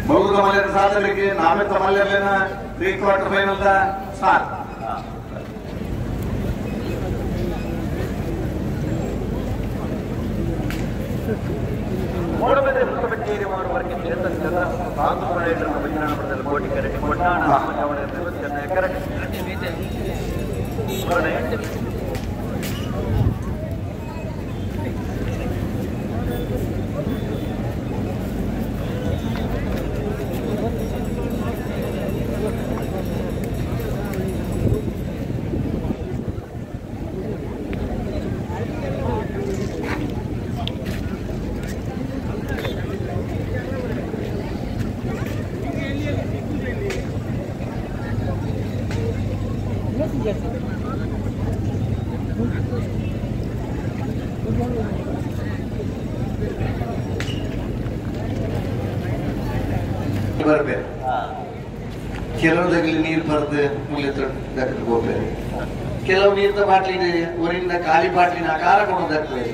ಬೌದ್ಧ ಮಲ್ಯರ ಸಾಧನೆಗೆ ನಾವೆತ್ತ ಮಲ್ಯರ್ಲಿನ pre quarter final start. Moodbidri ಮುಖಬೆಟ್ಟೇರಿ ಮಾಡುವವರೆಗೆ ಕ್ಷೇತ್ರದ ಆಂಧ್ರಪ್ರದೇಶದ ವಿಜ್ಞಾನಪುರದಲ್ಲಿ ಕೋಟಿ ಕರೆಕ್ಟ್ ಕೊಟ್ಟಾಣ ಕರೆಕ್ಟ್ ಬರ್ಬೇಕು. ಕೆಲವುದಲ್ಲಿ ನೀರು ಬರೆದು ಮುಗಿತು ಹೋಗ್ಬೇಕು. ಕೆಲವು ನೀರಿನ ಬಾಟ್ಲಿ ಊರಿಂದ ಖಾಲಿ ಬಾಟ್ಲಿನ ಆಕಾರ ಕೊಡೋದಾಗ್ತದೆ.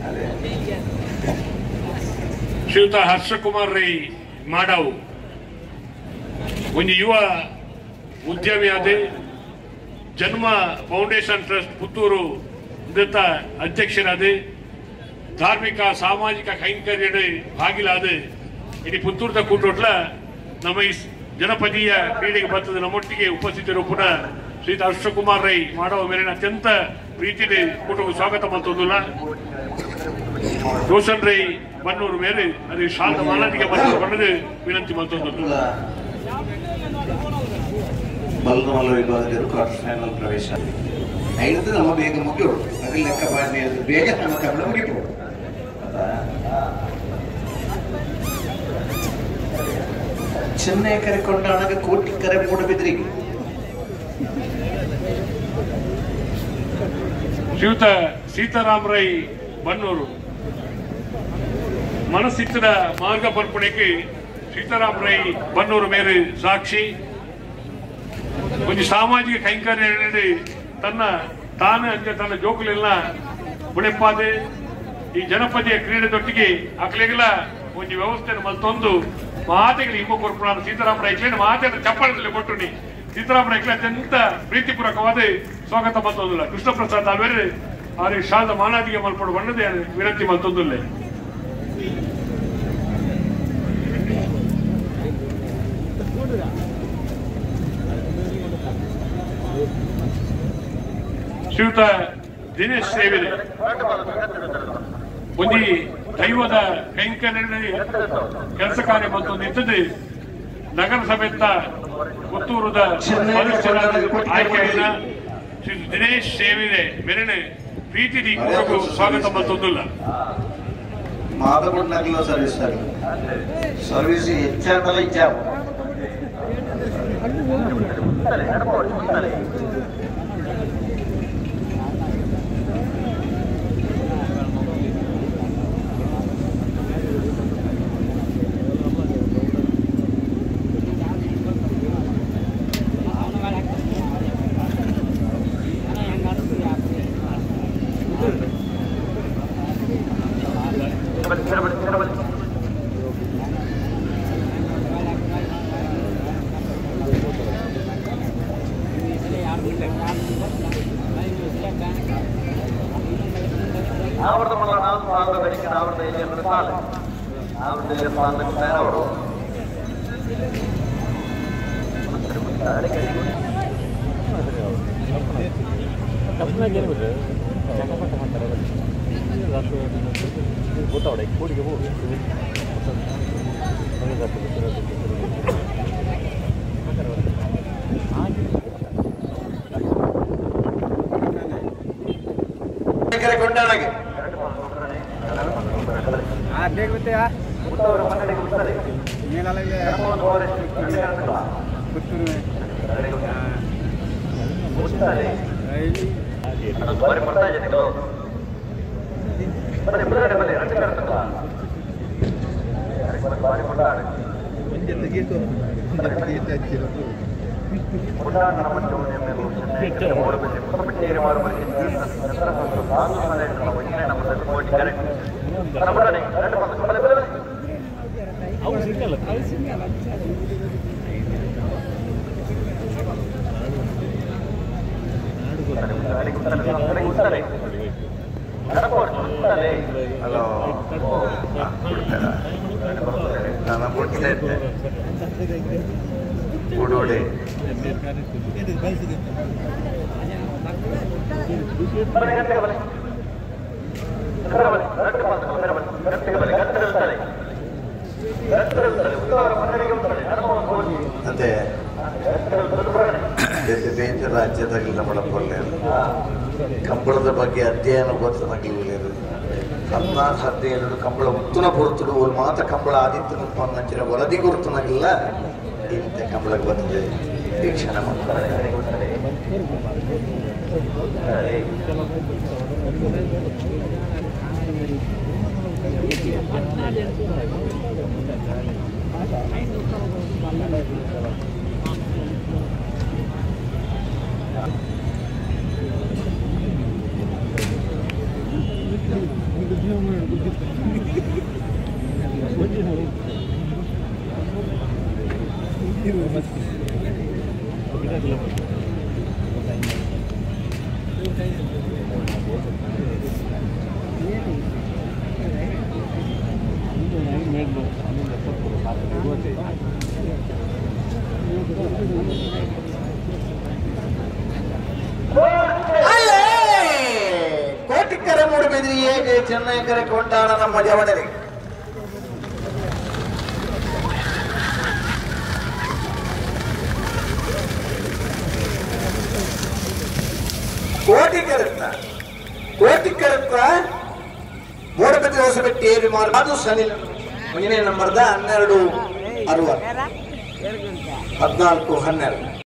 ಅದೇ ಶ್ರೀಯುತ ಹರ್ಷಕುಮಾರ್ ರೈ ಮಾಡಾವು ಒಂದು ಯುವ ಉದ್ಯಮಿ ಅದೇ ಜನ್ಮ ಫೌಂಡೇಶನ್ ಟ್ರಸ್ಟ್ ಪುತ್ತೂರು ಅಧ್ಯಕ್ಷರಾದ ಧಾರ್ಮಿಕ ಸಾಮಾಜಿಕ ಕೈಂಕರ್ಯ ಭಾಗಿಲಾದ ಇಡೀ ಪುತ್ತೂರದ ಕೂಟೋಟ್ಲ ನಮ್ಮ ಈ ಜನಪದೀಯ ಕ್ರೀಡೆಗೆ ಬರ್ತದೆ. ನಮ್ಮೊಟ್ಟಿಗೆ ಉಪಸ್ಥಿತರು ಪುನಃ ಶ್ರೀಯುತ ಹರ್ಷಕುಮಾರ್ ರೈ ಮಾಡುವ ಮೇಲಿನ ಅತ್ಯಂತ ಪ್ರೀತಿ ಕೂಟವು ಸ್ವಾಗತ ಮತ್ತೊಂದಿಲ್ಲ. ರೋಷನ್ ರೈ ಬನ್ನೂರು ಮೇಲೆ ಅದು ಶಾಂತ ಮಾನದಿಗೆ ಬಣ್ಣದ ವಿನಂತಿ ಮತ್ತೊಂದಿಲ್ಲ. ಬಲ್ಲಮಲ್ಲ ವಿಭಾಗದಲ್ಲಿ ಕ್ವಾರ್ಟರ್ ಫೈನಲ್ ಪ್ರವೇಶ ಐದು ನಮ್ಮ ಬೇಗ ಮುಗಿಯೋದು ಅದ್ರ ಲೆಕ್ಕ ಬಾಡಿ ಬೇಗ ನಮ್ಮ ಕನ್ನಡ ಮುಗಿಬೋದು. ಚೆನ್ನೈ ಕರೆಕೊಂಡಾಗ ಕೋಟಿ ಕರೆ ಮೂಡಬಿದ್ರಿಗೆ ಶ್ರೀಯುತ ಸೀತಾರಾಮ್ ರೈ ಬನ್ನೂರು ಮನಸ್ಸಿತ್ತಿನ ಮಾರ್ಗ ಪರ್ಪಣೆಗೆ ಸೀತಾರಾಮ್ ರೈ ಬನ್ನೂರು ಮೇಲೆ ಸಾಕ್ಷಿ ಒಂದು ಸಾಮಾಜಿಕ ಕೈಂಕರ್ಯ ತಾನೇ ಅಂಚೆ ತನ್ನ ಜೋಕುಲೆಲ್ಲ ಬುಡೆಪ್ಪಾದೆ ಈ ಜನಪದೀಯ ಕ್ರೀಡೆದೊಟ್ಟಿಗೆ ಅಕ್ಲೆಗೆಲ್ಲ ಒಂದು ವ್ಯವಸ್ಥೆಯನ್ನು ಮತ್ತೊಂದು ಮಾತೆಗಳು ಹಿಂಬ ಕೊರ್ಪುಣ ಸೀತಾರಾಮ ರೈಕ್ಲೇನು ಮಾತೆಯನ್ನು ಚಪ್ಪಾಳದಲ್ಲಿ ಕೊಟ್ಟು ಸೀತಾರಾಮ ರೈಕ್ಲೆ ಅತ್ಯಂತ ಪ್ರೀತಿಪೂರ್ವಕವಾದ ಸ್ವಾಗತ ಮತ್ತೊಂದಿಲ್ಲ. ಕೃಷ್ಣ ಪ್ರಸಾದ್ ಆವೇರೆ ಅವರಿಗೆ ಶಾದ ಮಾನಾದಿಗೆ ಮಲ್ಪಡು ಬಣ್ಣದೇ ವಿನಂತಿ ಮತ್ತೊಂದಿಲ್ಲ. ಶ್ರೀಯುತ ದಿನೇಶ್ ಸೇವಿದೆ ಒಂದು ದೈವದ ಕೈಂಕರ್ಯ ಕೆಲಸ ಕಾರ್ಯ ಮತ್ತೊಂದು ಇದ್ದದ್ದು ನಗರಸಭೆತ್ತ ಪುತ್ತೂರದ ಆಯ್ಕೆಯಾದ ಶ್ರೀ ದಿನೇಶ್ ಸೇವಿದೆ ಮೇರೆನೆ ಪ್ರೀತಿ ಸ್ವಾಗತ ಮತ್ತೊಂದಿಲ್ಲ. ಮಾದಗೊಂಡಾಗಲೂ ಸರ್ವಿಸ್ ಸರ್ವಿಸ್ ಹೆಚ್ಚಾಗಲ್ಲ ಇಚ್ಛಾ ಕೊಂಡಾಣಗೆ ಹಲೋ ನಾನು ಕೊಡ್ತಾ ಇದ್ದೆ ಉಡೋಡೆ ಅದೇ ಬೇರೆ ರಾಜ್ಯದಲ್ಲಿ ನಮ್ಮ ಪೊಳ್ಳೆ ಕಂಬಳದ ಬಗ್ಗೆ ಅಧ್ಯಯನ ಗೊತ್ತಾಗಲಿಲ್ಲ 14-17 ಕಂಬಳ ಉತ್ತನ ಪುರುತುಡು ಒಂದು ಮಾತ ಕಂಬಳ ಆದಿತ್ಯನ ಪನ್ನಂಚಿನ ವರದಿ ಗುರುತನಾಗಿಲ್ಲ ಇಂಥ ಕಂಬಳಕ್ಕೆ ಬಂದಿದೆ ವೀಕ್ಷಣೆ ಮಾಡ್ತಾರೆ. ಕೋಟಿಕರ ಮೂಡಬಿದ್ರಿ ಹೇಗೆ ಚೆನ್ನೈ ಕರೆ ಕೊಂಡಾಣ ನಮ್ಮ ಜವನರಿಗೆ ಕೋಟಿಕರತ್ತ ಮೂಡಬಿದ್ರಿ ಹೊಸಬೆಟ್ಟಿ ವಿಮಾನ ಅದು ಸನಿಲ್ ಮುಂದಿನ ನಂಬರ್ದ 1260 1412